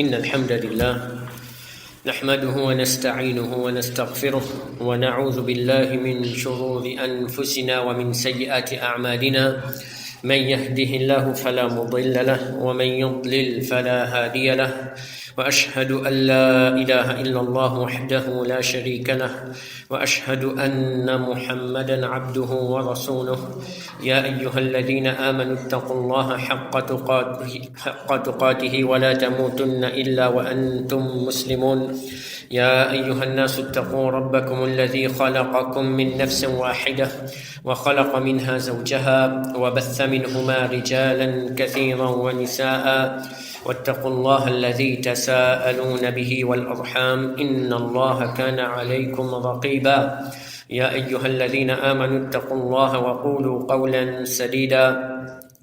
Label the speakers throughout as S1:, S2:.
S1: إن الحمد لله نحمده ونستعينه ونستغفره ونعوذ بالله من شرور أنفسنا ومن سيئات أعمالنا. من يهده الله فلا مضل له ومن يضلل فلا هادي له، وأشهد أن لا إله إلا الله وحده لا شريك له، وأشهد أن محمدا عبده ورسوله. يا أيها الذين آمنوا اتقوا الله حق تقاته ولا تموتن إلا وأنتم مسلمون. يا أيها الناس اتقوا ربكم الذي خلقكم من نفس واحدة وخلق منها زوجها وبث منهما رجالا كثيرا ونساء، واتقوا الله الذي تساءلون به والأرحام إن الله كان عليكم رقيبا. يا أيها الذين آمنوا اتقوا الله وقولوا قولا سديدا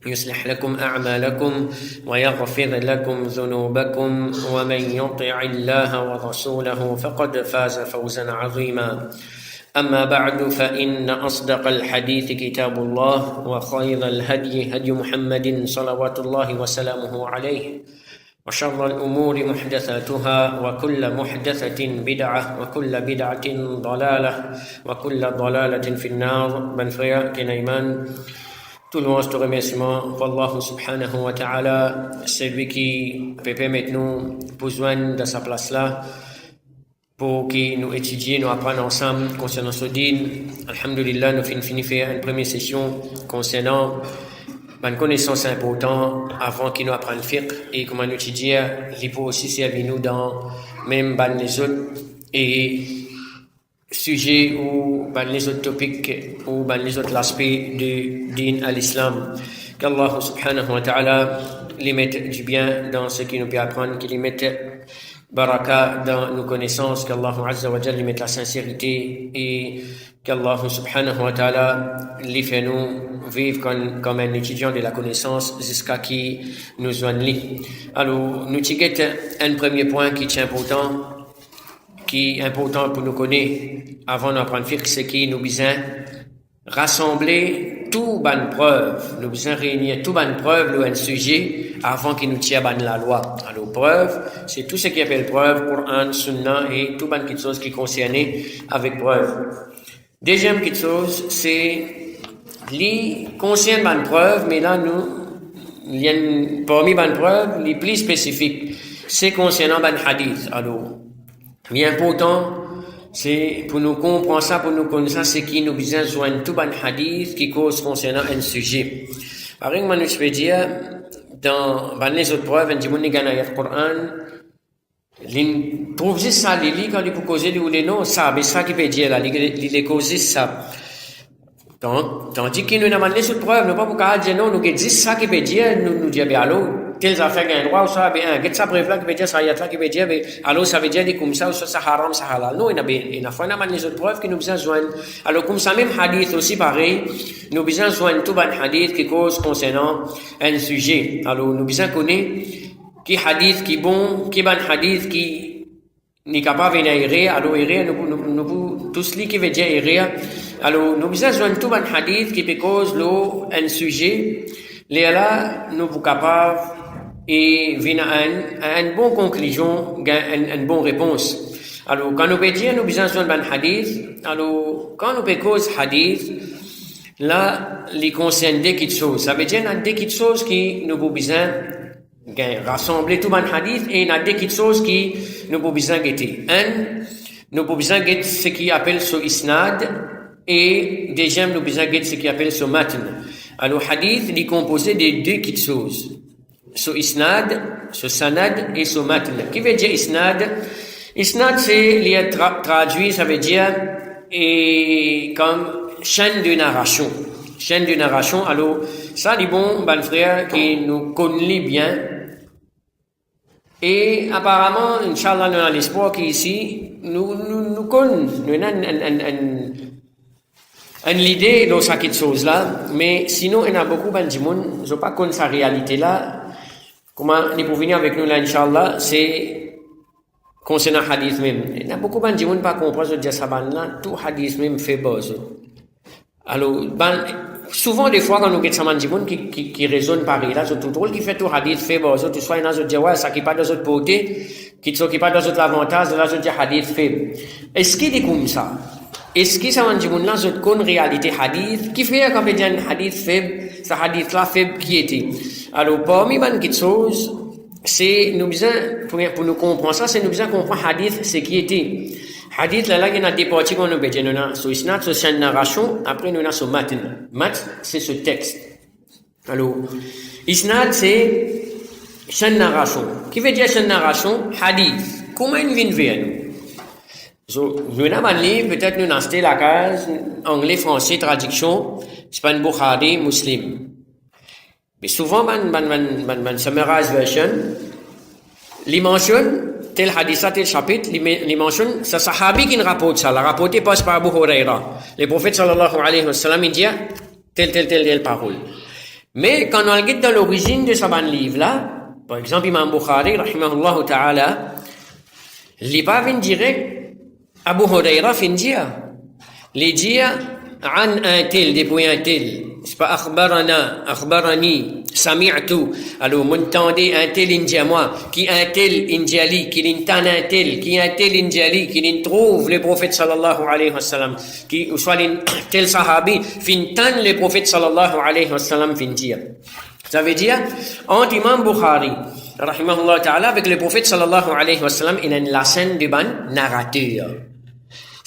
S1: يصلح لكم أعمالكم ويغفر لكم ذنوبكم، ومن يطع الله ورسوله فقد فاز فوزا عظيما. أما بعد، فإن أصدق الحديث كتاب الله، وخير الهدي هدي محمد صلوات الله وسلامه عليه، وشر الأمور محدثاتها، وكل محدثة بدعة، وكل بدعة ضلالة، وكل ضلالة في النار. Ben frère Kenaiman, tout le reste de remerciement pour Allah subhanahu wa ta'ala, c'est lui qui peut permettre nous besoin de sa place là, pour que nous étudions, nous apprenions ensemble concernant ce din. Alhamdulillah, nous finissons faire une première session concernant une connaissance importante avant que nous apprenions le fiqh et comment nous étudier. Il faut aussi servir nous dans même les autres et sujets ou les autres topics ou les autres aspects du din à l'islam. Qu'Allah subhanahu wa ta'ala les mette du bien dans ce qui nous peut apprendre, qu'il les mette baraka dans nos connaissances, qu'Allah azza wa jalla les mette la sincérité et qu'Allah subhanahu wa ta'ala les fait nous vivre comme un étudiant de la connaissance jusqu'à qui nous joignent. Alors, nous tirons un premier point qui est important pour nous connaître avant d'apprendre le fiqh, c'est qu'il nous besoin rassembler tout bonne preuve, nous besoin réunir tout bonne preuve le un sujet avant qu'il nous tire la loi. Alors preuve, c'est tout ce qui appelle preuve, Coran, Sunna et tout bonne quelque chose qui concerne avec preuve. Deuxième quelque chose, c'est les concerne bonne preuve, mais là il y a parmi bonne preuve les plus spécifiques, c'est concernant bonne hadith. Alors l'important, c'est pour nous comprendre ça, pour nous connaître ça, c'est qu'il nous besoin de joindre tout bon hadith qui cause concernant un sujet. Par exemple, nous peux dire, dans les autres preuves, on dit, on a le Coran, il trouve juste ça, il lit quand il peut causer ou les noms, ça, mais ça qui peut dire là, il cause ça. Tandis que nous avons les autres preuves, nous pas pour dire non, nous disons ça qui peut dire, nous disons, bien, allô, telles affaires gagnent droit, ou ça, bien, qu'est-ce que ça preuve là qui peut dire, ça y est là qui peut dire, ben, alors ça veut dire des comme ça, ou ça haram, ça halal. Non, il y a les autres preuves qui nous besoin de joindre. Alors, comme ça, même hadith aussi pareil, nous besoin de joindre tout bon hadith qui cause concernant un sujet. Alors, nous besoin de connaître qui hadith qui bon, qui bon hadith qui n'est capable d'errer, alors errer, nous tous les qui veut dire errer. Alors, nous besoin de joindre tout bon hadith qui peut cause un sujet. Là, nous sommes capables et venir à une bonne conclusion, une bonne réponse. Alors, quand nous peut dire, nous besoin de joindre un hadith. Alors, quand nous peut cause hadith, là, les concerne des petites choses. Ça veut dire, il y a des petites choses qui nous avons besoin de rassembler tout bon hadith et il y a des petites choses qui nous avons besoin de guetter. Nous avons besoin de guetter ce qui appelle ce isnad et deuxième, nous avons besoin de guetter ce qui appelle ce matn. Alors, hadith est composé de deux petites choses. Ce isnad, ce sanad et ce matn. Qui veut dire isnad? Isnad, c'est traduit, ça veut dire comme chaîne de narration. Chaîne de narration. Alors, ça, les bons frères qui nous connaissent bien. Et apparemment, Inch'Allah, nous avons l'espoir qu'ici, nous connaissons, nous avons une idée de cette chose-là, mais sinon, il y a beaucoup de gens qui ne pas connaître sa réalité-là. Comment ils peuvent venir avec nous là, Inch'Allah, c'est concernant le hadith même. Il y a beaucoup de gens qui ne pas comprendre ce que ça là, tout hadith même fait buzz. Alors, souvent, des fois, quand nous avons des gens qui raisonnent pareil, là, c'est tout drôle, qui fait tout hadith fait, bon, autres, soit, il y en a qui disent, ouais, ça qui pas dans autres beauté, qui pas dans autres avantages, là, je dis hadith fait. Est-ce qu'il est comme ça? Est-ce que ça va dire, là, je connais réalité hadith, qui fait, quand on dit un hadith faible, ce hadith-là faible qui était? Alors, parmi les choses, c'est, nous besoin, pour nous comprendre ça, c'est nous besoin comprendre hadith, c'est qui était. Hadith, là, il y a des parties qu'on nous besoin. Nous avons sur isnad, sur une narration, après nous avons sur matn. Matn, c'est ce texte. Alors, isnad, c'est une narration. Qui veut dire une narration? Hadith. Comment il vient vers nous? Nous avons un livre, peut-être nous avons acheté la case, anglais, français, traduction, c'est pas une Bukhari, muslim. Mais souvent, summarized version, il mentionne tel hadith, tel chapitre, il mentionne, c'est sahabi qui rapporte ça. La rapporté passe par Abu Huraira. Le prophète sallallahu alayhi wa sallam, il dit telle parole. Mais quand on regarde dans l'origine de ce livre-là, par exemple, Imam Bukhari, rahimahullah ta'ala, il n'est pas venu direct, Abu Huraira fin dire. Il dit, an un tel, depuis un tel. C'est pas akhbarani, sami'tu. Alors, m'entendez un tel india moi, qui un tel indiali, qui l'intan un tel, qui un tel indiali, qui l'introuve le prophète sallallahu alayhi wa sallam, qui, ou soit tel sahabi, fintan le prophète sallallahu alayhi wa sallam fin dire. Ça veut dire, entre Imam Bukhari, rahimahullah ta'ala, avec le prophète sallallahu alayhi wa sallam, il y a la scène du ban narrateur.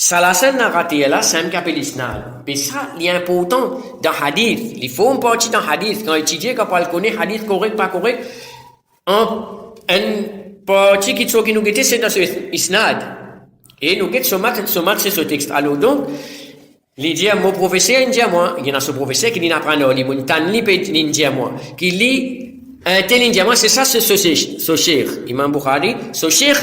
S1: Ça, la scène narrative là, c'est un capel isnad. Mais ça, il est important dans hadith. Il faut une partie dans hadith. Quand étudier, quand on connaît hadith correct, pas correct, une partie qui nous guette, c'est dans ce isnad. Et nous guette ce matin, c'est ce texte. Alors donc, il dit, mon professeur, il dit à moi, il y a ce professeur qui dit apprend, il dit à moi, qui lit, un tel il dit à moi, c'est ça, c'est ce cheikh. Imam Bukhari, ce cheikh,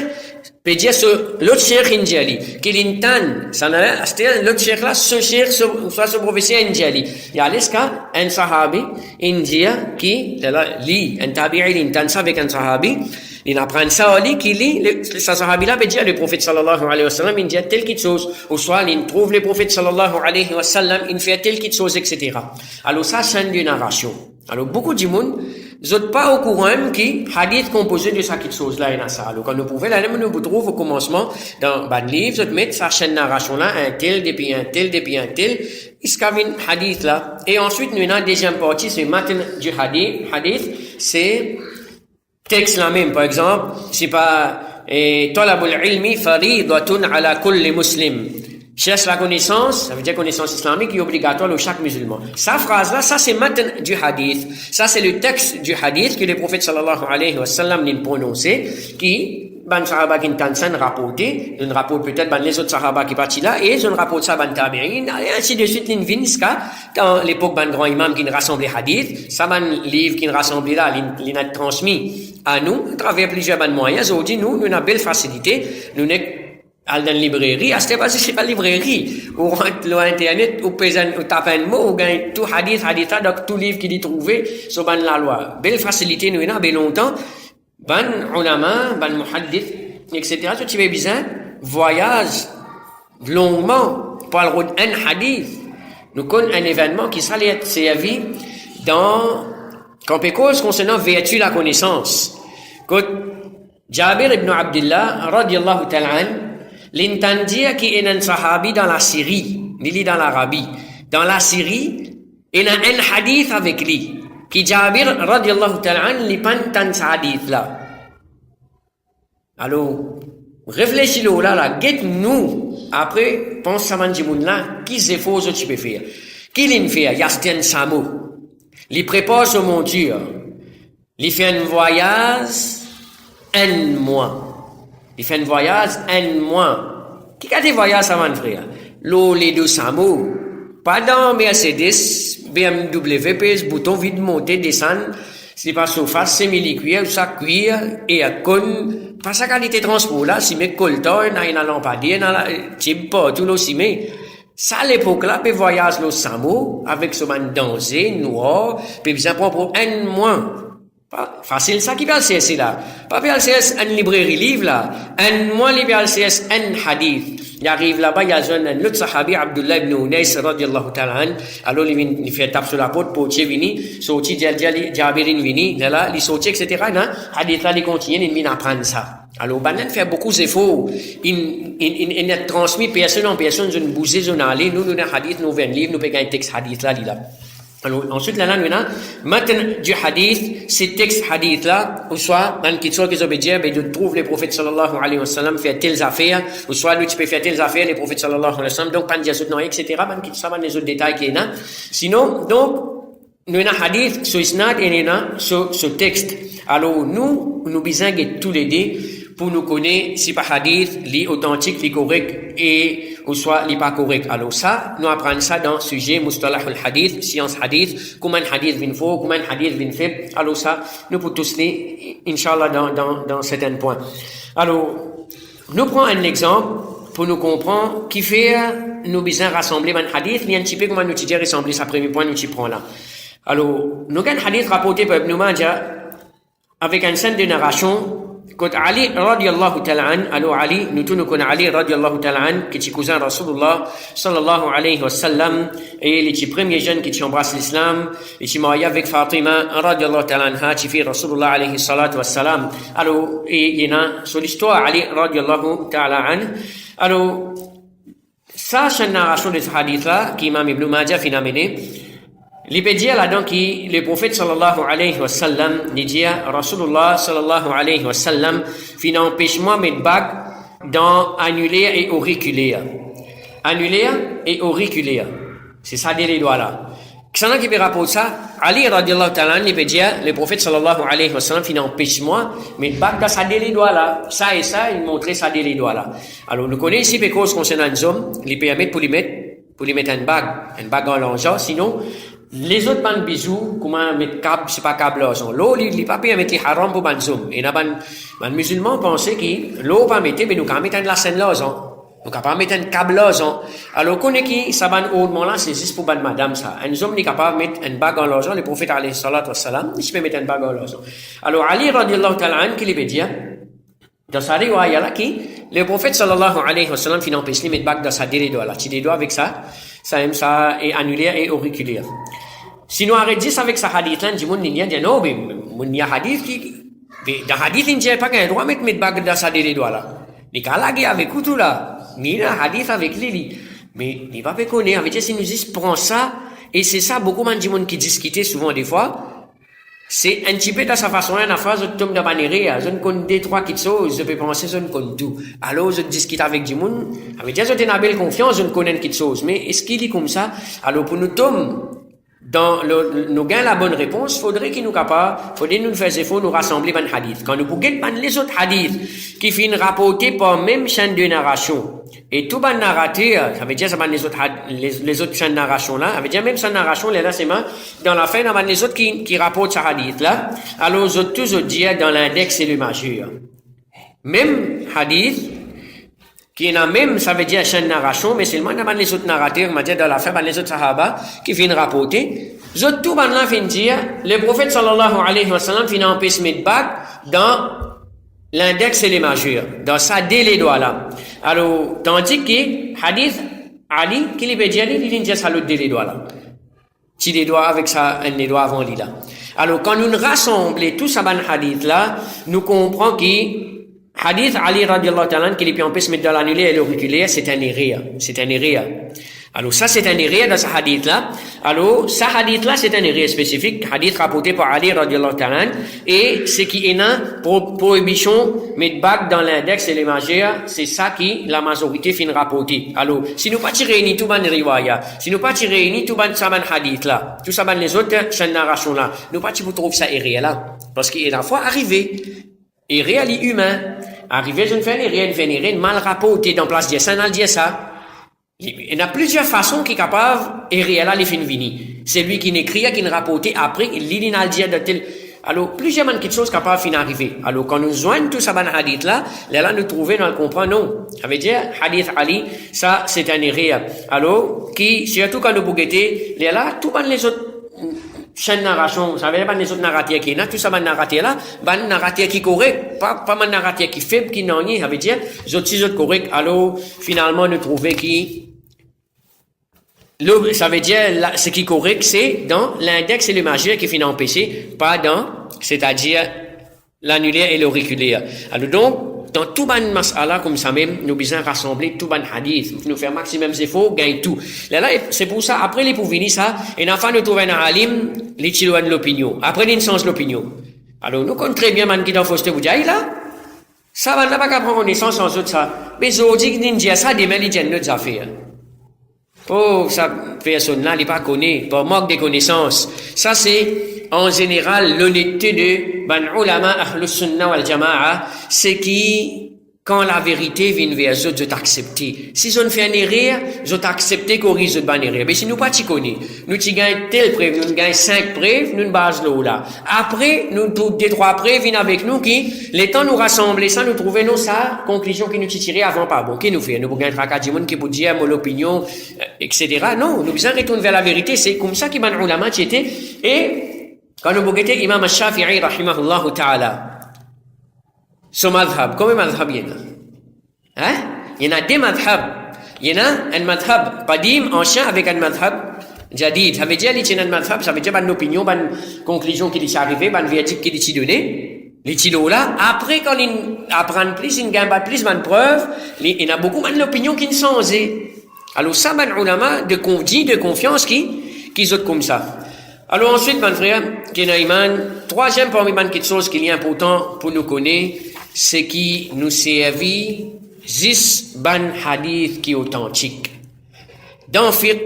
S1: peut dire l'autre cheikh indiali, qui l'intan, ça n'a pas, l'autre cheikh là, ce cheikh, soit ce professeur indiali. Il y a l'esca, un sahabi indien qui, lit, un tabi'i, l'intan ça avec un sahabi, il apprend ça, qui lit, ce sahabi là peut dire le prophète sallallahu alayhi wa sallam, il dit telle quelque chose, ou soit il trouve le prophète sallallahu alayhi wa sallam, il fait telle quelque chose, etc. Alors ça, c'est une narration. Alors beaucoup de monde, vous n'êtes pas au courant qui hadith composé de ça quelque chose là et ça. Alors quand nous pouvons là nous vous trouve au commencement dans le livre, vous mettez sa chaîne narration là, un tel depuis un tel depuis un tel, il se cavine hadith là. Et ensuite nous avons la deuxième partie, c'est matin du hadith. Hadith, c'est texte là même. Par exemple, c'est pas talabul ilmi faridatun ala kulli muslim. Cherche la connaissance, ça veut dire connaissance islamique qui est obligatoire pour chaque musulman. Sa phrase-là, ça c'est matin du hadith. Ça c'est le texte du hadith que le prophète sallallahu alayhi wa sallam l'a prononcé, qui, ban sahaba qui n'ont rapporté, une rapporte peut-être ban les autres sahaba qui partent là, et ils ont rapporté ça ban tabi'in, et ainsi de suite, l'in vinska, dans l'époque ban grand imam qui rassemble les hadiths, ça ban livre qui rassemble là, l'in a transmis à nous, à travers plusieurs ban moyens, aujourd'hui, nous avons belle facilité, nous n'avons dans une librairie, à cette base, c'est pas librairie. Ou rentre sur Internet, ou tape un mot, ou gagne tout hadith, donc tout livre qu'il y trouvé, sur ban la loi. Belle facilité, nous, belle longtemps. Ban ulama, ban muhaddith, etc. Tout tu veux bien, voyage longuement, par le un hadith. Nous connaissons un événement qui s'allait être servi dans, cause concernant vertu la connaissance. Quand Jabir ibn Abdullah, radiyallahu ta'ala, l'intendia qui est un sahabi dans la Syrie, il est dans l'Arabie. Dans la Syrie, il y a un hadith avec lui, qui Jabir, radiallahu ta'ala, il pas un hadith là. Alors, réfléchis-le là, guette-nous, après, pense à Mandjimoun là, qui c'est faux que tu peux faire? Qui l'en fait? Yasten Samo. Il prépare son monture. Il fait un voyage, un mois. Il fait un voyage un mois. Qui a des voyages avant, frère? Les deux Samo. Pas dans Mercedes, BMW, PS, bouton vide, monter, descendre. C'est pas surface, c'est cuir, ça cuir, et à con. Pas sa qualité de transport là, si mes coltons, il y a une lampadaire, type pas, tout le cimé. Ça, à l'époque là, puis voyage le Samo, avec ce man dansé, noir, puis ça prend pour un mois. Facile ça qui va le là. Pas le une librairie livre là. Un moi li le CS un hadith. Il arrive là-bas, il y a un autre sahabi, Abdullah ibn Unais, radiallahu ta'ala an. Alors, il fait tape sur la porte, pour vini, sorti, Jabirin vini, là, il sorti, etc. Hadith là, il continue, il vient apprendre ça. Alors, Banan fait beaucoup d'efforts. Il a transmis personne en personne, une bousée, une allée, nous, hadith, nous, un livre, nous, payons un texte hadith là, là. Alors, ensuite, là, maintenant, du hadith, ces textes hadith là, ou soit, dans qui soit qu'ils obéissent, ben, de trouver les prophètes sallallahu alayhi wa sallam faire telles affaires, ou soit, lui, tu peux faire telles affaires, les prophètes sallallahu alayhi wa sallam, donc, pas de diazout, non, etc., ben, qui soit, les autres détails qu'il y a. Sinon, donc, nous, avons hadith, sur isnad, et nous, avons ce texte. Alors, nous besoin tous les deux, pour nous connaître si pas hadith, li authentique, li correct, et, ou soit, li pas correct. Alors ça, nous apprenons ça dans le sujet, mustalah al-hadith, science hadith, comment hadith vient faux, comment hadith vient faible. Alors ça, nous pour tous les, inshallah, dans certains points. Alors, nous prenons un exemple, pour nous comprendre, qui fait, nous besoin rassembler un hadith, il y a un petit peu comment nous dire rassembler ça, premier point, nous t'y prenons là. Alors, nous avons un hadith rapporté par Ibn Majah, avec une scène de narration, quand Ali radiallahu ta'ala an, alors Ali, nous tous nous connaissons Ali radiallahu ta'ala an, qui est cousin Rasulullah sallallahu alayhi wa sallam, et les petits premiers jeunes qui embrassent l'islam, et qui marié avec Fatima radiallahu ta'ala anha, qui fait Rasulullah alayhi salatu wa salam. Alors, et il y en a sur l'histoire Ali radiallahu ta'ala an. Alors, ça, c'est une narration de ce hadith-là, qui Imam Ibn Majah fin amené. Il peut dire là-dedans que le prophète sallallahu alayhi wa sallam, il dit Rasulullah sallallahu alayhi wa sallam, fin empêche-moi mes bagues dans annulaire et auriculaire. Annulaire et auriculaire. C'est ça les doigts là. Qu'est-ce qui peut rapporter ça? Ali radiallahu ta'ala, il peut dire, le prophète sallallahu alayhi wa sallam, fin empêche-moi mes bagues dans ça les doigts là. Ça et ça, il montrait ça les doigts là. Alors, nous connaissons ici, parce concernant les hommes, il peut y mettre pour lui mettre une bague en l'argent, sinon, les autres ban bisous, comment mettre câble, c'est pas câble là, l'eau, il pas peut mettre les haram pour ban zoom. Et là, ban musulmans pensaient que l'eau pas mettre, mais nous quand mettre la scène là, nous quand pas mettre un câble là, alors qu'on est qui, ça ban hautement là, c'est juste pour ban madame ça. Un homme n'est capable de mettre une bague en l'argent, le prophète alayhi salatu wassalam, il peut mettre une bague en l'argent. Alors, Ali radiallahu ta'ala an, qu'il veut dire, dans sa riwaya là, qui, le prophète sallallahu alayhi wa sallam, fin empêche de mettre bague dans sa délai doigt là. Tu des doigts avec ça est annulaire et auriculaire. Sinon, arrête dit avec sa hadith là, dit mon n'y a non, mais mon y a hadith qui, dans hadith, il n'y a pas qu'un droit de mettre bague dans sa délai doigt là. Les calagés avec tout là, ni un hadith avec Lili. Mais, il va pas connaître, avec si nous disons, prends ça, et c'est ça, beaucoup de monde qui discutent souvent des fois, c'est un petit peu dans sa façon, la phrase, je tombe dans la manière, je ne connais deux, trois petites choses, je peux penser, je ne connais tout. Alors, je discute avec du monde, avec dire, je t'ai une belle confiance, je ne connais une petite chose. Mais est-ce qu'il est comme ça? Alors, pour nous tomber dans nous gagner la bonne réponse, faudrait qu'il nous faire effort, nous rassembler dans hadith. Quand nous pouvons les autres hadiths, qui finissent rapportés par même chaîne de narration. Et tout ban narrateur, ça veut dire, ça les autres chaînes de narration là, ça veut dire même cette narration là, c'est dans la fin, on les autres qui rapportent ce hadith là. Alors, les autres, tous dire dans l'index et le majeur. Même hadith, qui n'a même, ça veut dire chaîne de narration, mais seulement dans les autres narrateurs, on dit dans la fin, les autres sahaba, qui viennent rapporter. Les autres, tout ban là, viennent dire, le prophète sallallahu alayhi wa sallam, finit en pèse de bague dans l'index et les majeurs, dans ça, dès les doigts là. Alors, tandis que, hadith, Ali, qui veut dire, il vient dire ça l'autre dès les doigts là. Si les doigts avec ça, les doigts avant lui là. Alors, quand nous rassemblons tout ça, ban hadith là, nous comprenons que, hadith Ali radiallahu ta'ala, qui est en plus mettre dans l'annulaire et l'auriculaire, c'est un erreur. C'est un erreur. Alors, ça, c'est un erreur dans ce hadith-là. Alors, ce hadith-là, c'est un erreur spécifique, hadith rapporté par Ali radiallahu ta'ala, et ce qui est un prohibition, mettre bague dans l'index et les majeurs, c'est ça qui, la majorité fin rapporter. Alors, si nous pas tirer ni tout ban riwaya, si nous pas tirer ni tout ban saban hadith-là, tout ça ban les autres chaînes narration-là, nous pas pour trouver ça erreur là. Parce qu'il est la fois arrivé. Et réel humain. Arrivé, je ne fais rien, mal rapporté dans place de ça, dans le ça. Il y a plusieurs façons qui sont capables, et réel, les fin vini. C'est lui qui n'écrit, qui ne rapporte après, il lit dans le dia de tel. Alors, plusieurs choses capables fin arriver. Alors, quand nous joignons tout ça, ban hadith là nous trouvons, nous le comprenons, non. Ça veut dire, hadith Ali, ça, c'est un erreur. Alors, qui, surtout quand nous bouguettez, là, tout ban les autres, chaîne narration, ça veut dire les autres narrateurs qui là, tout ça, narrateur là, narrateur qui correct, pas un narrateur qui faible, qui n'en est, ça veut dire, les autres correct, alors, finalement, nous trouver qui, ça veut dire, ce qui est correct, c'est dans l'index et le majeur qui finit en PC, pas dans, c'est-à-dire, l'annulaire et l'auriculaire. Alors donc, dans tout ban mas'ala comme ça même, nous besoin rassembler tout ban hadith, nous faire maximum d'efforts, gagner tout. Là, c'est pour ça, après les pour venir ça, et enfin nous trouver un alim, les chilois de l'opinion. Après, les sens de l'opinion. Alors, nous connaissons très bien man qui dans Foster vous dire, là, ça va n'a pas qu'à prendre connaissance en autres ça. Mais aujourd'hui, ninja, ça, demain, les gens d'autres affaires. Oh, ça, personne-là, il n'est pas connu, par manque de connaissances. Ça, c'est, en général, l'honnêteté de ban ulama ahlus sunnah wal jama'a, c'est qui, quand la vérité vient vers eux, je t'accepter. Si on fait un erreur, je t'accepter qu'on risque de ban erreur. Mais si nous pas t'y connaît, nous t'y gagnons telle preuve, nous gagnons 5 preuves, nous base là. Après, nous, toutes des 3 preuves viennent avec nous qui, les temps nous rassembler ça, nous trouver nous ça, conclusion qui nous tirer avant pas bon, qui nous fait, nous gagnons 3 4 qui peut dire, mon opinion, etc. Non, nous besoin retourner vers la vérité, c'est comme ça qu'il ban ulama t'étais, et, quand nous regardons Imam al-Shafi'i, rahimahullah ta'ala, son madhab, combien de madhab il y en a? Hein? Il y en a des madhab. Il y en a un madhab qadim, ancien, avec un madhab jadid. Ça veut dire, il y a un madhab, ça veut dire, une opinion, une conclusion qui est arrivée, une verdict qui est donné. Les tilos là, après, quand ils apprennent plus, ils gagnent plus, une preuve, il y en a beaucoup, une opinion qui sont changée. Alors, ça, un ulama de confiance qui sont comme ça. Alors ensuite, mon frère, troisième parmi les choses qui est important pour nous connaître, c'est qui nous servit 10 ban hadith qui est authentique. Dans fiqh,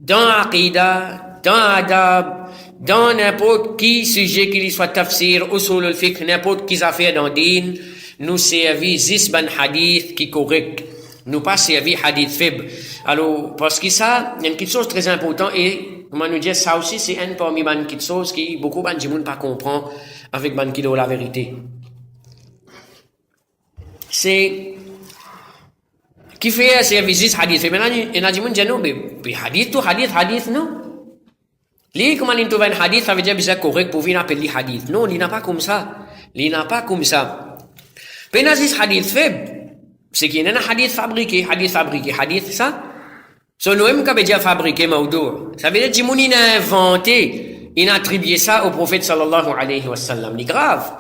S1: dans aqida, dans adab, dans n'importe qui sujet qu'il soit tafsir, usul al-fiqh, n'importe qui affaire dans din, nous servit 10 ban hadith qui est correct. Nous pas servi hadith faible. Alors, parce que ça, il y a une petite chose très importante et, comment nous dire, ça aussi, c'est un parmi les petites choses qui, beaucoup de gens ne pas comprendre avec ban qui la vérité. C'est, qui fait un service hadith faible. Maintenant, il y a des gens qui disent, non, mais hadith, non. Lui, comment il trouve un hadith, ça veut dire que c'est correct pour venir appeler hadith. Non, il n'a pas comme ça. Il n'a pas comme ça. Mais hadith faible. C'est qu'il y a un hadith fabriqué, ça. Son nom qui veut dire fabriqué, maudou. Ça veut dire que il a inventé, il a attribué ça au prophète sallallahu alayhi wa sallam. C'est grave.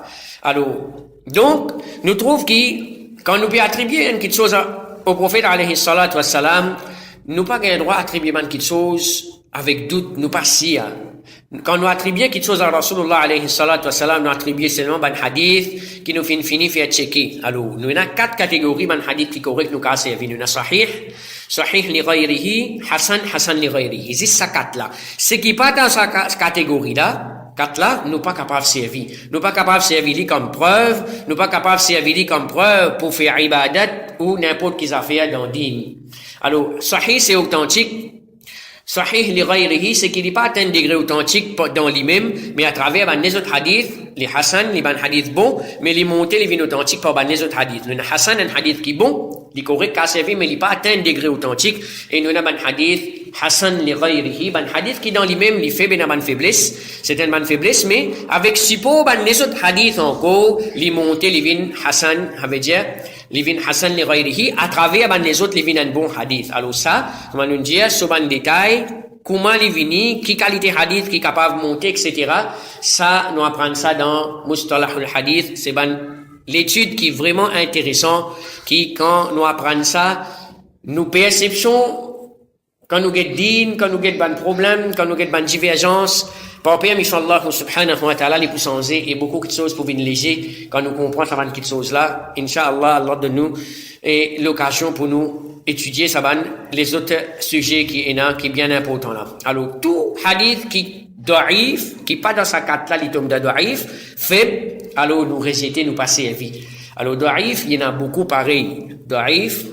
S1: Alors, donc, nous trouvons que, quand nous pouvons attribuer une petite chose au prophète alayhi salatu wa sallam, nous pas le droit d'attribuer une petite chose avec doute, nous pas si, quand nous attribuons quelque chose à Rasulullah alayhi salatu wa salam, nous attribuons seulement un hadith qui nous finit faire checker. Alors, nous avons 4 catégories de hadith qui correct nous cassent. Nous avons sahih li ghayrihi, hasan li ghayrihi. C'est ça 4 là. Ce qui pas dans cette catégorie là, 4 là, nous pas capables de servir. Nous pas capables de servir comme preuve, nous pas capables de servir comme preuve pour faire ibadat ou n'importe quelle affaire dans din. Alors, sahih c'est authentique. Sahih li ghayrihi, c'est qu'il n'est pas atteint un degré authentique dans lui-même, mais à travers les autres hadiths, les Hassan, les hadiths bons, mais les montés, les vignes authentiques par les autres hadiths. Nous avons Hassan, un hadith qui est bon, il est correct, qui a servi, mais il n'est pas atteint un degré authentique, et nous avons un hadith Hassan li ghayrihi, un hadith qui dans lui-même, il fait une faiblesse, c'est une faiblesse, mais avec support, les autres hadiths encore, les montés, les vignes Hassan, ça veut dire, les vignes Hassan li ghayrihi, à travers les autres, les vignes un bon hadith. Alors ça, comment nous dire, sur un détail, comment les vignes, qui qualité hadith, qui est capable de monter, etc. Ça, nous apprenons ça dans Mustalah al-Hadith, c'est l'étude qui est vraiment intéressante, qui, quand nous apprenons ça, nous perception, quand nous avons din, quand nous avons des problèmes, quand nous avons des divergences, par père, Inch'Allah, subhanahu wa ta'ala, les poussent et beaucoup de choses pour venir léger, quand nous comprenons ça, ces choses là, Inch'Allah, Allah de nous, et l'occasion pour nous étudier ça, les autres sujets qui est bien important là. Alors, tout hadith qui da'if, qui pas dans sa carte là, les tomes de da'if, faible, alors nous rejeter, nous passer à vie. Alors, da'if, il y en a beaucoup pareil. Da'if,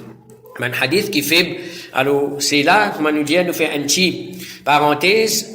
S1: un hadith qui est faible. Alors, c'est là, comment nous dire, nous faire un petit parenthèse,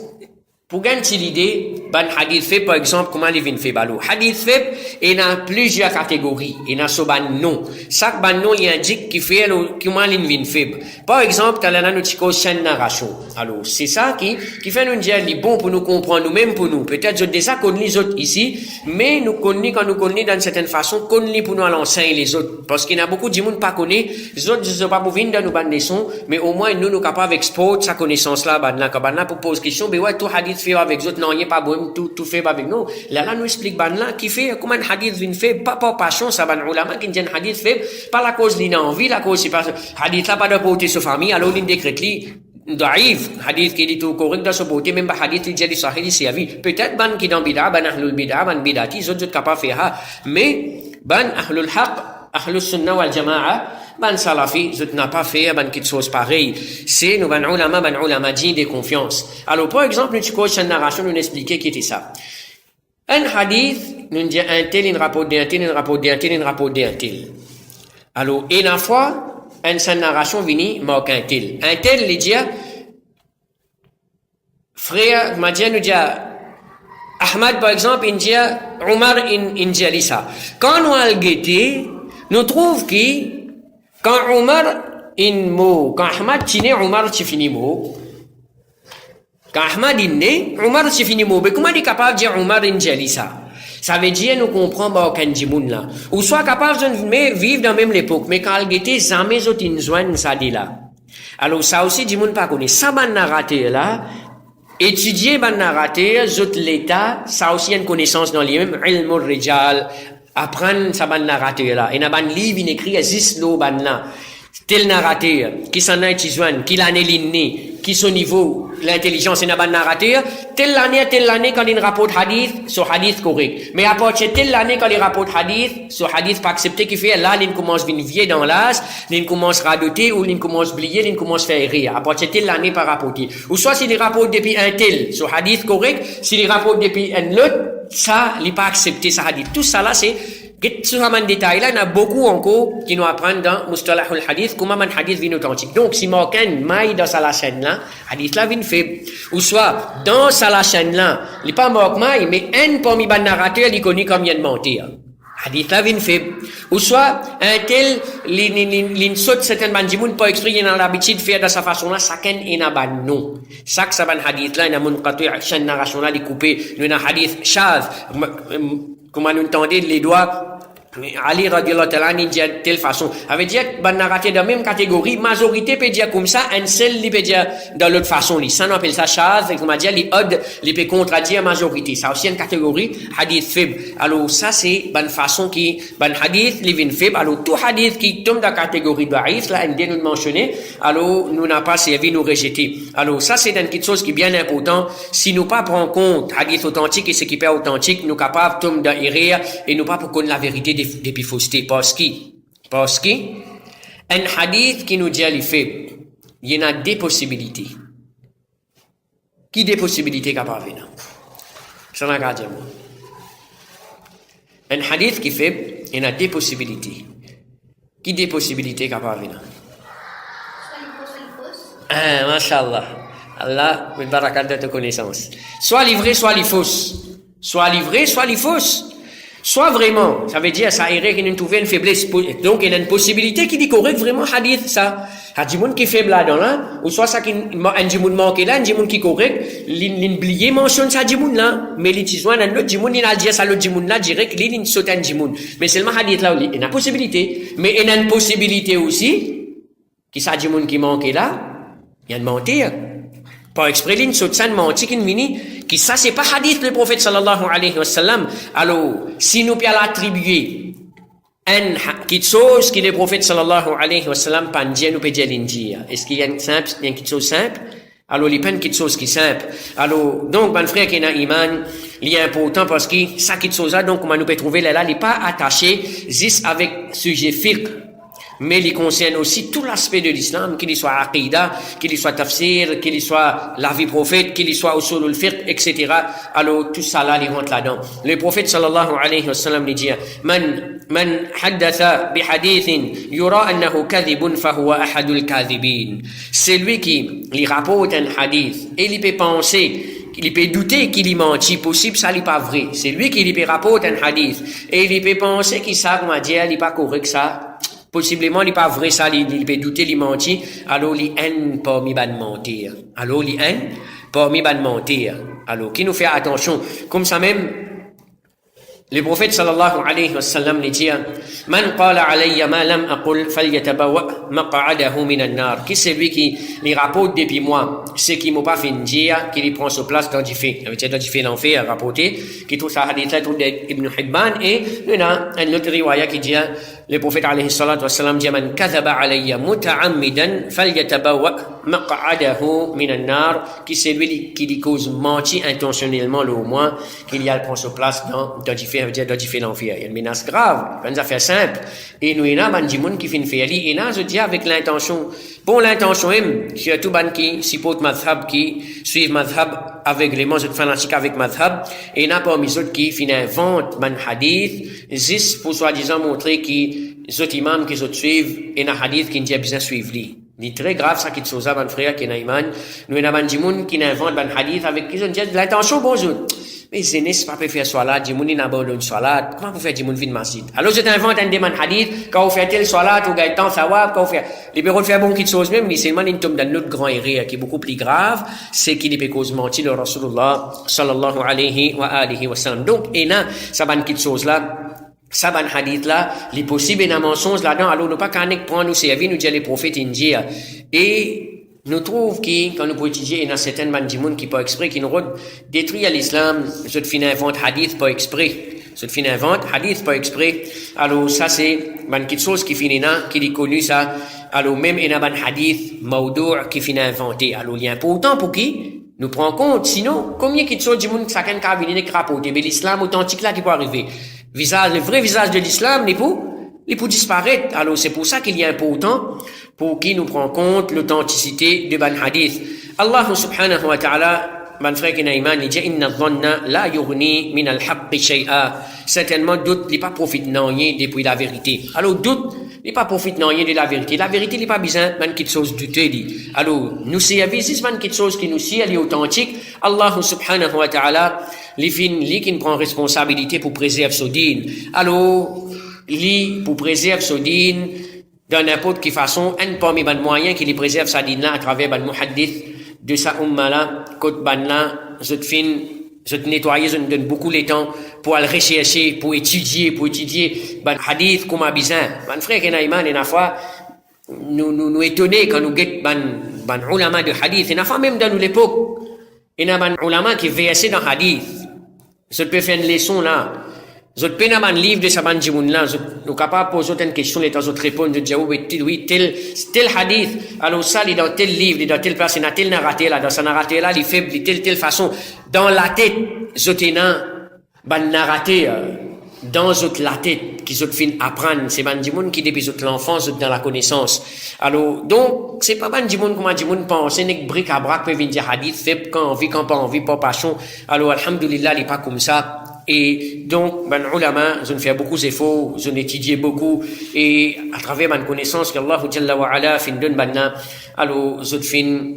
S1: pour gagner l'idée, ban hadith faible, par exemple, comment les vins faible? Alors, hadith faible, il y a plusieurs catégories. Il y a ce ban nom. Chaque ban nom, il indique qui fait, comment les vins faible. Par exemple, quand on a notre chaîne narration. Alors, c'est ça qui fait nous dire, les bon pour nous comprendre, nous-mêmes pour nous. Peut-être, je déjà connais les autres ici, mais nous connaissons, quand nous connaissons d'une certaine façon, connaissons pour nous à l'enseigner les autres. Parce qu'il y a beaucoup de gens qui ne connaissent pas. Les autres, je ne sais pas pour venir dans nos bandes de sons, mais au moins, nous capables d'exporter sa connaissance-là, ban pour poser question, mais ouais, tout hadith fait avec les autres, non, il n'y a pas bon, tout fait avec nous. Là, nous explique ban là, qui fait, comment un hadith vient fait, pas par passion, ça ban ulama, qui dit un hadith fait, pas la cause d'une envie, la cause, c'est pas, hadith là, pas de porter sa famille, alors, il décrète li, daïf, hadith qui dit tout correct dans ce côté, même pas hadith qui dit sahih, c'est avis. Peut-être ban qui dans bida, ban ahlul bida, ban bidati, les autres capables de faire, mais, ban ahlul haq, ahlul sunnah wal jama'a, ban salafi, je n'ai pas fait, ban quelque chose pareil. C'est, nous, ban ulama digne de confiance. Alors, par exemple, nous, tu une narration, nous expliquer qui était ça. Un hadith, nous dit un tel, une rapport d'un tel, une rapport d'un tel, une rapport d'un tel. Alors, et la fois, une narration vini, manque un tel. Un tel, il dit, frère, m'a dit, nous dit, Ahmad, par exemple, il dit, Omar, il dit ça. Quand nous allons guetter, nous trouvons que, quand Omar in mot, quand Ahmad tine Omar tu finis mot. Quand Ahmad in né, Omar tu finis mot. Mais comment il est capable de dire Omar in jalisa? Ça veut dire nous comprenons aucun djimoun là. Ou soit capable de vivre dans la même époque, mais quand il était jamais autres in joignent ça dit là. Alors ça aussi djimoun pas connaît. Ça ban narrateur là. Étudier ban narrateur, autres l'état, ça aussi une connaissance dans les mêmes ilmul rijal. Apprendre sa ban narrateur là. Et na ban livre il écrit existe lo ban là. Tel narrateur qui s'en a étudié, qui l'année l'inné, qui son niveau l'intelligence et na ban narrateur, telle année quand il rapporte hadith, sur hadith correct. Mais à partir de telle année quand il rapporte hadith, sur hadith pas accepté qui fait là il commence à vieux dans l'âge, il commence à radoter ou il commence à oublier, il commence à faire rire. À partir de telle année par rapporter. Ou soit s'il rapporte depuis un tel sur hadith correct, s'il rapporte depuis un autre ça, il n'est pas accepté, ça hadith. Tout ça là, c'est, sur un détail là, il y a beaucoup encore qui nous apprennent dans Mustalahul Hadith, comment un hadith vient authentique. Donc, si manquant maille dans sa chaîne là, hadith là vient faible. Ou soit, dans sa chaîne là, il n'est pas manque maille, mais un parmi les narrateurs, il connaît combien de mentir. Hadith là vient faible. Ou soit, un tel, il saute certaines bandimounes pour exprimer dans l'habitude de faire de sa façon là, chacun est un ban non. Chaque saban hadith là, il y a mon qati' chaîne narration là, il coupé, il y a un hadith shaz, comment nous entendez les doigts, Ali radiallahu ta'ala dit de telle façon. Avait dit ban narrateur de la même catégorie, majorité peut dire comme ça, un seul peut dire de l'autre façon. Ça on appelle ça shaz, et comme on dit les odd, les peut contredire majorité. Ça aussi une catégorie hadith faible. Alors ça c'est ban façon qui ban hadith les vin faible. Alors tout hadith qui tombe dans la catégorie da'if là, on nous mentionner, alors nous n'a pas servi nous rejeter. Alors ça c'est une petite chose qui est bien important. Si nous pas prendre compte hadith authentique et ce qui est pas authentique, nous capables tomber dans erreur et nous pas pour connaître la vérité depuis fausseté. Parce que un hadith qui nous dit les faibles, il y en a des possibilités. Qui des possibilités capables de venir? Ça n'a qu'à dire. Un hadith qui est faible, il y en a des possibilités. Qui des possibilités capables de venir? Ah, mashallah. Allah, me barakat de ta connaissance. Soit livré, soit les fausses. Soit livré, soit les fausses. Soit vraiment, ça veut dire, ça irait qu'il nous trouve une faiblesse. Donc, il y a une possibilité qui dit correct vraiment hadith, ça. Hadith qui est faible là-dedans, là. Ou soit ça qui, un djimoun manque là, un djimoun qui est correct. L'oublié mentionne ça djimoun là. Mais l'utilisant un autre djimoun, il a dit ça l'autre djimoun là, direct, il saute un djimoun. Mais seulement hadith là, il y a une possibilité. Mais il y a une possibilité aussi, qui ça djimoun qui manque là, il y a une mentir. Par exprès, il saute ça, une mentir qui vini, qui ça c'est pas hadith le prophète sallallahu alayhi wa sallam. Alors, si nous pouvons l'attribuer, une chose qui le prophète sallallahu alayhi wa sallam pas dire, nous pouvons dire l'injir. Est-ce qu'il y a une simple, il y a une chose simple? Alors, il y a une petite chose qui est simple. Alors, donc, mon frère qui est dans iman, il est important parce que ça qui chose là, donc, comment nous pouvons trouver là, il n'est pas attaché juste avec sujet fiqh. Mais il concerne aussi tout l'aspect de l'islam, qu'il soit aqidah, qu'il soit tafsir, qu'il soit la vie prophète, qu'il soit usul al-fiqh, etc. Alors, tout ça là, il rentre là-dedans. Le prophète sallallahu alayhi wa sallam dit, man haddatha bi hadithin yura annahu kadhibun fahuwa ahadul kadhibin. C'est lui qui lui rapporte un hadith et il peut penser il peut douter qu'il y menti, possible, ça n'est pas vrai. C'est lui qui lui peut rapporter un hadith. Et il peut penser qu'il ça, on va dire, il n'est pas correct ça. Possiblement, il n'est pas vrai ça, il peut douter, il menti. Alors, il haine parmi ban mentir. Alors, il haine parmi ban mentir. Alors, qui nous fait attention. Comme ça même, le prophète sallallahu alayhi wa sallam dit Man qala alayya ma lam aqul falyatabawa maq'adahu min an-nar. Qui c'est lui qui les rapporte depuis moi ce qui m'a pas fait dire qui prend sa place dans du fait. Avec dans du fait l'enfer rapporté qui trouve ça hadith là tout d'Ibn Hibban et il y a un autre riwaya qui dit le prophète alayhi salatu wa sallam dit Man kadhaba alayya muta'ammidan falyatabawa maq'adahu min an-nar. Qui c'est lui qui cause menti intentionnellement le au moins qu'il y a prend sa place dans du fait dans du fait l'enfer. Il y a une menace grave, une affaire simple. Et nous, il y a des gens qui font faire et là, je dis avec l'intention, pour l'intention, surtout qui supportent madhab, qui suivent madhab avec les gens fanatiques avec madhab, et il y a parmi les autres qui inventent man hadith, juste pour soi-disant montrer qu'ils autres imams qui suivent, et un hadith qui ne besoin suivre lui. C'est très grave ça qui te sauve mon frère qui est iman. Nous, il y a des gens qui inventent man hadith avec qui ils ont l'intention bonjour. Mais c'est n'est pas faire salat, du monde n'abandonne salat. Comment vous faites du monde vide masjid? Alors je t'invente un déman hadith, quand vous faites tel salat, ou gagne tant sawab, quand vous faites, les bureaux de faire bon qui chose même, mais c'est le man tombe dans notre grand erreur qui est beaucoup plus grave, c'est qu'il est cause menti le Rasulullah, sallallahu alayhi wa alihi wa sallam. Donc, et là, ça va une petite chose là, ça va un hadith là, les possibles et un mensonge là-dedans, alors nous pas qu'à prendre nous servir, nous dire les prophètes indiens. Et, nous trouvons que, quand nous pouvons étudier, il y a certaines gens qui pas exprès, qui nous détruisent l'islam, je te finis invente hadith pas exprès. Je te finis invente hadith pas exprès. Alors, ça c'est, quelque chose qui finit là, qui est connu ça. Alors, même il y a un hadith, maudou' qui finit inventé. Alors, il y a important pour qui? Nous prenons compte. Sinon, combien de choses du monde, ça can venir et rapporter. Mais l'islam authentique là qui peut arriver. Le vrai visage de l'islam n'est pour disparaître. Alors, c'est pour ça qu'il y a important pour qui nous prend compte l'authenticité de ban hadith. Allah subhanahu wa ta'ala, ban frère qui n'a iman, il dit, inna dhanna la yughni min al-haqqi shay'a. Certainement, doute, il n'est pas profite rien depuis la vérité. Alors, doute, il n'est pas profite rien de la vérité. La vérité, il n'est pas besoin, man, quelque chose douter, dit. Alors, nous, c'est man, quelque chose qui nous sait, elle est authentique. Allah subhanahu wa ta'ala, les qui prend responsabilité pour préserver son din. Alors, pour préserver son din, dans n'importe quelle façon, un parmi les moyens qui les préserve sa din là à travers les muhaddith de sa umma là, côte ban là, je te nettoyer, je te donne beaucoup de temps pour aller rechercher, pour étudier, ban hadith comme besoin. Ban frère qui n'a iman, et na fois, nous étonner quand nous guettons ban ulama de hadith, et na fois même dans nous l'époque, et na ban ulama qui versé dans hadith. Je peux faire une leçon là. Je peux pas un livre de sa bande là, je suis capable de poser une question, les temps autres répondre, je dis oui, tel hadith, alors ça, il est dans tel livre, il est dans telle place, il y a tel narrateur là, dans ce narrateur là, il est faible, de telle façon. Dans la tête, je suis ban narrateur, dans la tête, qui je fin apprendre, c'est ban qui depuis l'enfance, dans la connaissance. Alors, donc, c'est pas ban comment pense, c'est une brique à braque, peut venir dire hadith, faible quand envie, quand pas envie, pas passion. Alors, alhamdulillah, il n'est pas comme ça. Et donc, ben ulama, je ne fais beaucoup d'efforts, je n'étudie beaucoup, et à travers ma connaissance qu'Allah Jalla wa Ala fin donne banna, alors je fin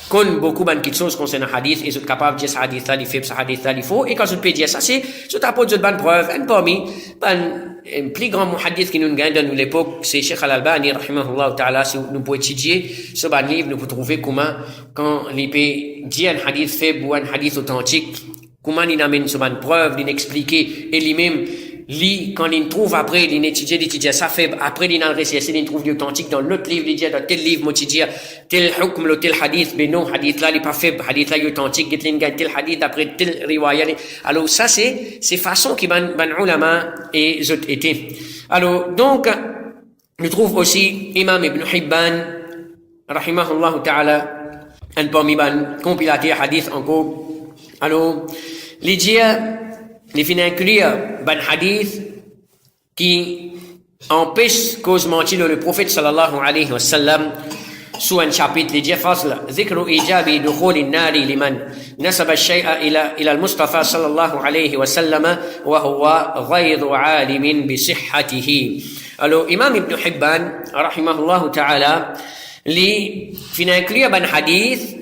S1: connais beaucoup de choses concernant hadith, et je suis capable de dire ce hadith là, il fait ce hadith là, il faut, et quand je peux dire ça, c'est, je t'apporte une bonne preuve, un parmi, un plus grand muhaddith qui nous gagne dans l'époque, c'est Cheikh Al-Albani, rahimahullah ta'ala, si nous pouvons étudier ce ban livre, nous pouvons trouver comment, quand il peut dire un hadith faible ou un hadith authentique, comment il amène sur une preuve, il expliquer, et lui-même, quand il trouve après, il étudie ça fait, après il a le recherché, il trouve l'authentique dans l'autre livre, il dit dans tel livre, moi tu dis, tel hukm, tel hadith, mais non, hadith là, il est pas faible, hadith là, il est authentique, il gagne tel hadith, après tel riwaya. Alors ça, c'est façon qui ban ulama et zot été. Alors, donc, nous trouve aussi Imam Ibn Hibban, rahimahullah ta'ala, un parmi ban compilateur hadith encore. Alors, les fins inclure ban hadith qui empêche cause mentir le prophète sallallahu alayhi wa sallam sous un chapitre les fasl ذكر إيجاب دخول النار لمن نسب الشيء إلى المصطفى صلى الله عليه وسلم وهو غير عالم بصحته. Alors Imam Ibn Hibban rahimahullah ta'ala les fin inclure ban hadith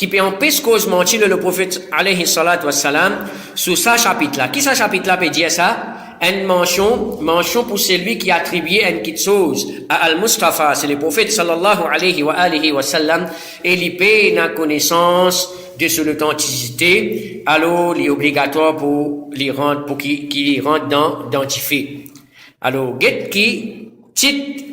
S1: qui peut empêcher cause mentir le prophète alayhi salatu wassalam sous sa chapitre là. Qui sa chapitre là peut dire ça? Une mention pour celui qui a attribué une petite chose à Al-Mustafa, c'est le prophète sallallahu alayhi wa sallam, et il peut la connaissance de son authenticité, alors il est obligatoire pour qu'il rentre dans fait. Alors, get qui, titre,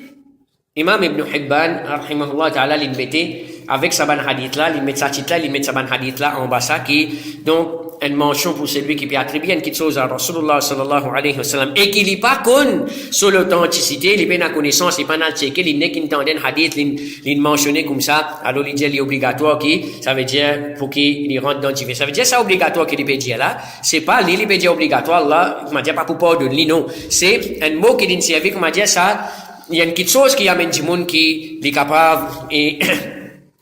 S1: Imam Ibn Hibban, rahimahullah ta'ala, il mettait, avec sa ban hadith là, il met sa titre là, il met sa ban hadith là, en bas ça, qui, donc, une mention pour celui qui peut attribuer une petite chose à Rasulullah sallallahu alayhi wa sallam, et qui n'est pas connu sur l'authenticité, il n'a pas la connaissance, il n'a pas checké, il n'est qu'une tendance hadith, il mentionné comme ça, alors il dit, il est obligatoire qui, ça veut dire, pour qu'il rentre dans le fait. Ça veut dire, c'est obligatoire qu'il peut dire là, c'est pas, il peut dire obligatoire là, il m'a dit pas pour pardonner, non. C'est un mot qui dit, c'est comme m'a dit ça, il y a une petite chose qui amène du monde qui est capable et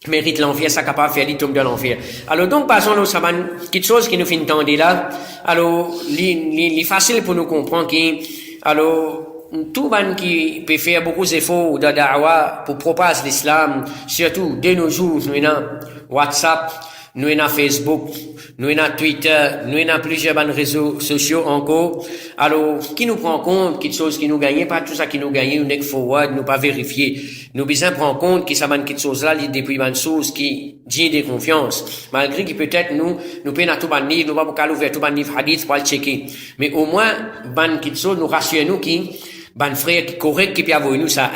S1: mérite l'enfer, ça capable de faire les tombes de l'enfer. Alors donc, passons là, ça va une petite chose qui nous fait entendre là. Alors, il est facile pour nous comprendre que, alors, tout le monde qui peut faire beaucoup d'efforts de da'wah pour propager l'islam, surtout de nos jours, nous avons WhatsApp, nous avons Facebook, nous avons Twitter, nous avons plusieurs réseaux sociaux encore. Alors, qui nous prend compte, quelque chose qui nous gagne, pas tout ça qui nous gagne, nous n'est forward, nous pas vérifier. Nous besoin prendre compte que ça va quelque chose là, depuis une chose qui dit de confiance. Malgré que peut-être nous payons tout ban livre, nous pas pour ouvrir tout ban livre hadith pour le checker. Mais au moins, ban quelque chose, nous rassurons nous qui, ban frère qui correct qui peut avoir nous ça.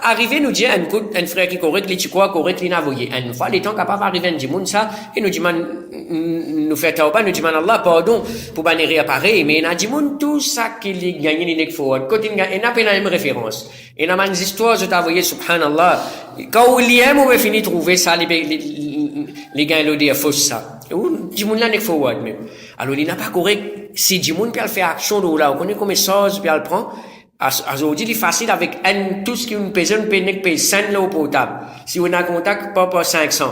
S1: Arriver nous dire un frère qui correct, qui croit correct, qui n'a voyé. Une fois, les temps capable d'arriver du monde ça, et nous demande, nous fait tauba, nous demande Allah pardon pour ban réapparaître, mais il a du monde tout ça qui gagne les nek forward. Quand il n'a pas la même référence. Et dans une histoire, je t'ai voyé, subhanallah, quand William on va finir trouver ça, les gars, ils ont fausse ça. Du monde là nek forward même. Alors, il n'a pas correct. Si du monde peut faire action là, on connaît comme ça, peut le prendre. Aujourd'hui, il est facile avec tout ce qui nous pèse, on peut 100 là au portable. Si on a contact, pas 500.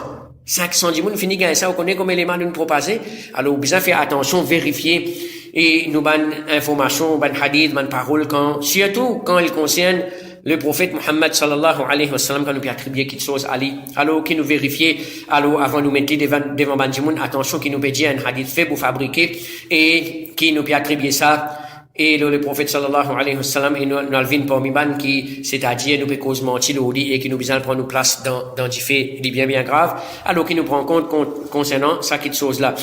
S1: 500 du monde finit gagner ça, on connaît comme élément de nous proposer. Alors, besoin faire attention, vérifier, et nous ban information, ban hadith, ban parole surtout quand il concerne le prophète Muhammad sallallahu alayhi wa sallam, quand nous peut attribuer quelque chose à lui. Alors, qui nous vérifier, alors, avant nous mettre devant ban du monde, attention, qui nous peut dire un hadith fait pour fabriquer, et qui nous peut attribuer ça. Et le prophète sallallahu alayhi wa sallam, et nous alvin parmi ban qui, c'est-à-dire, nous peut cause mentir et qui nous besoin prendre nous place dans des faits, bien grave, alors qui nous prend compte concernant ça, quelque chose là.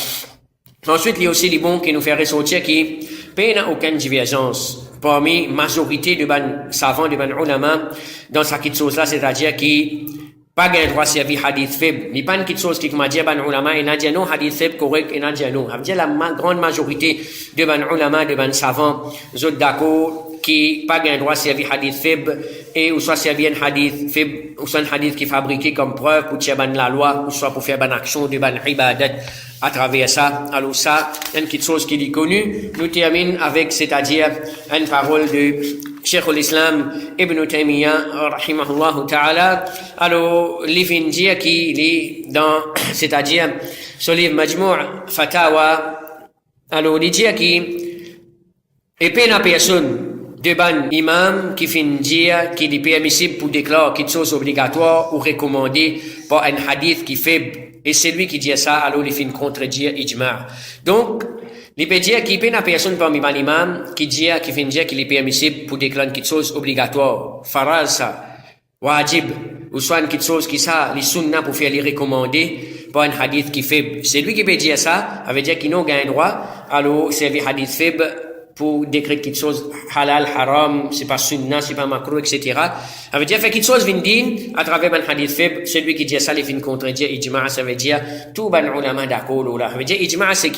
S1: Ensuite, il y a aussi les bons qui nous fait ressortir qui, n'a aucune divergence parmi majorité de ban savants, de ban ulama, dans ça, quelque chose là, c'est-à-dire qui, pas gain droit servir hadith faible. Il n'y a pas une petite chose qui m'a dit, ban ulama, et n'a dit non, hadith faible correct, et n'a dit non. Ça veut dire la grande majorité de ban ulama, de ban savants, autres d'accord, qui pas gain droit servir hadith faible, et ou soit servir un hadith faible, ou soit un hadith qui est fabriqué comme preuve pour tirer ban la loi, ou soit pour faire ban action de ban ibadat à travers ça. Alors ça, une petite chose qui est connue. Nous terminons avec, c'est-à-dire, une parole de Cheikh al-Islam Ibn Taymiyyah, rahimahullah ta'ala. Alors, l'ivin dire qu'il est dans, c'est-à-dire, sur le livre Majmou' Fatawa. Alors, il dit qu'il est peine à personne de ban imam qui finit dire qu'il est permissible pour déclarer quelque chose obligatoire ou recommandé par un hadith qui fait, et c'est lui qui dit ça, alors il finit contredire ijma'. Donc, il peut dire qu'il n'y a pas personne parmi les imams qui finit dire qu'il est permissible pour déclarer quelque chose obligatoire, faraz ça, wajib, ou soit quelque chose qui ça, les sunnah pour faire les recommander par un hadith qui fait. C'est lui qui peut dire ça, ça veut dire qu'il n'a aucun droit, alors c'est le hadith faible pour décrire quelque chose halal, haram, c'est pas sunnah, c'est pas makruh, etc. Ça veut dire faire quelque chose vindine à travers un hadith faible, celui qui dit ça, il finit contredire ijma', ça veut dire tout ban ulama d'accord là. Ça veut dire ijma' c'est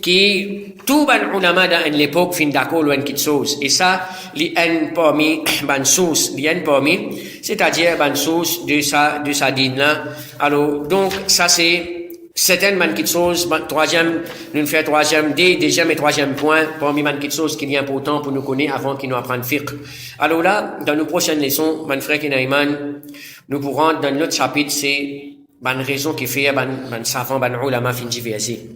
S1: qui tout ban ulama dans l'époque fin d'accord ou une quelque chose. Et ça, li un parmi ban source, li un parmi, c'est-à-dire ban source de sa dîne là. Alors donc ça c'est certaines quelque chose, troisième et troisième point, parmi quelque chose qui est important pour nous connaître avant qu'ils nous apprennent fiqh. Alors là, dans nos prochaines leçons, mon frère Kinaiman, nous pourrons, dans notre chapitre, c'est, une raison qui fait, savant, ulama fin diversé.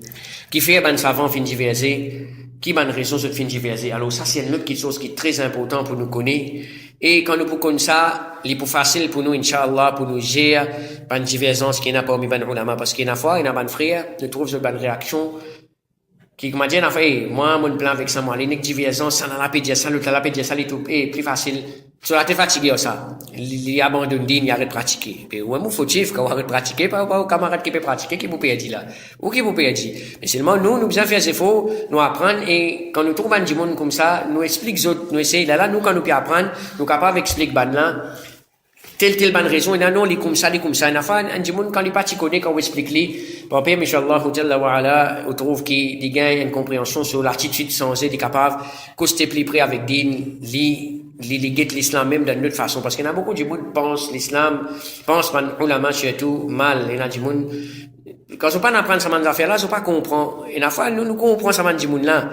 S1: Qui fait, savant fin diversé, qui, raison, fin diversé. Alors ça, c'est une autre chose qui est très important pour nous connaître. Et quand nous pouvons ça, il est plus facile pour nous, Inch'Allah, pour nous gérer une divergence qui n'a pas mis ben ulama. Parce qu'il y a une fois, il y a un frère, nous trouve une bonne réaction, qui m'a dit, moi, mon plan avec ça, moi, les divergences, ça n'a pas dire ça, l'autre n'a pas dire ça, c'est plus facile. Sur la tête fatigué, ça. Il abandonne, il arrête de pratiquer. Et ouais, mon fautif, quand on arrête de pratiquer, pas un camarade qui peut pratiquer, qui vous peut dire là. Ou qui vous peut dire. Mais seulement, nous bien faire des efforts, nous apprendre, et quand nous trouvons du monde comme ça, nous explique autres, nous essayons, là, nous, quand nous pouvons apprendre, nous capables d'expliquer, là, telle bonne raison, et non, il est comme ça, il est comme ça. Il y a un monde, quand il pas connaît, quand on explique lui, pour paix, Inch'Allah, Jalla wa ala, on trouve qu'il gagne une compréhension sur l'attitude sensée, il est capable, qu'on se plus près avec des, l'islam même d'une autre façon. Parce qu'il y a beaucoup de monde qui pense l'islam, pense ulama surtout mal. Il y a du monde, quand on pas apprendre ces affaires-là, on pas comprendre. Et la fois, nous comprenons ces monde-là.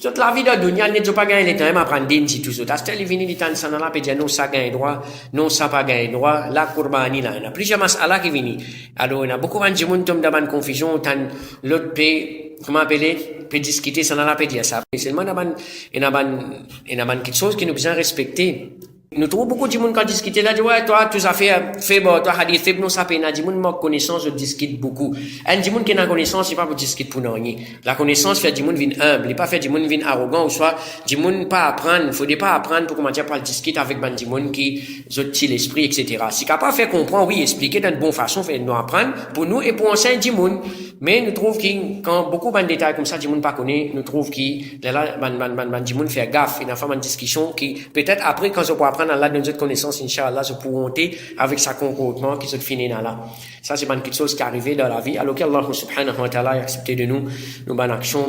S1: Toute la vie de dunya, n'est pas gagné le temps, apprendre d'indi tout ça. T'as les vini, t'as ça, n'a pas dire non, ça gagne droit, non, ça pas gagne droit, la courbani là. Il y a plusieurs mas'ala qui vini. Alors, il y a beaucoup de monde qui tombe dans une confusion, tant l'autre peut, comment appeler, peut discuter, ça n'a pas dire ça. Mais seulement, il y a quelque chose qui nous besoin respecter. Nous trouvons beaucoup de monde quand discuter là, dit, ouais, toi, tu as fait faible, toi, hadith faible, non, ça peut, du monde manque connaissance, je discute beaucoup. Un du monde qui n'a connaissance, c'est pas pour discuter pour rien. La connaissance fait du monde vient humble, il pas fait du monde vient arrogant, ou soit, du monde pas apprendre, faut pas apprendre pour comment dire, pas discuter avec du monde qui, zotti l'esprit, etc. Si capable faire comprendre, oui, expliquer d'une bonne façon, fait nous apprendre, pour nous et pour enseigner du monde. Mais nous trouvons que, quand beaucoup de détails comme ça, du monde pas connaît, nous trouvons que, là, du monde fait gaffe, il y a une discussion qui, peut-être après, quand on peut apprendre Allah de notre connaissance, Inch'Allah, je pourrai monter avec sa concordement qui se finit là. Ça, c'est quelque chose qui est arrivé dans la vie. Alors qu'Allah subhanahu wa ta'ala a accepté de nous, nos bonnes actions,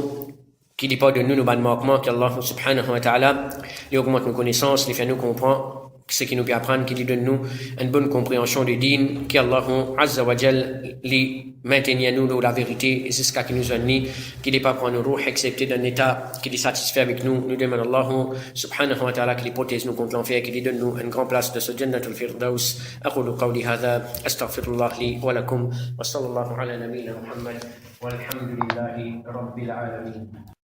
S1: qui n'est pas de nous, nos bonnes manquements, qu'Allah subhanahu wa ta'ala, il augmente nos connaissances, il fait nous comprendre ce qui nous peut apprendre, qui lui donne nous une bonne compréhension du din, qu'Allah azza wa jal, lui maintienne nous la vérité, et c'est ce qui nous a dit, qu'il n'est pas prendre nos roues, accepter d'un état qui est satisfait avec nous. Nous demandons Allah subhanahu wa ta'ala qu'il protège nous contre l'enfer, qu'il lui donne nous une grande place de ce jannatul firdaus. أقول قولي هذا أستغفر الله لي ولكم وصلى الله على نبينا محمد والحمد لله رب العالمين.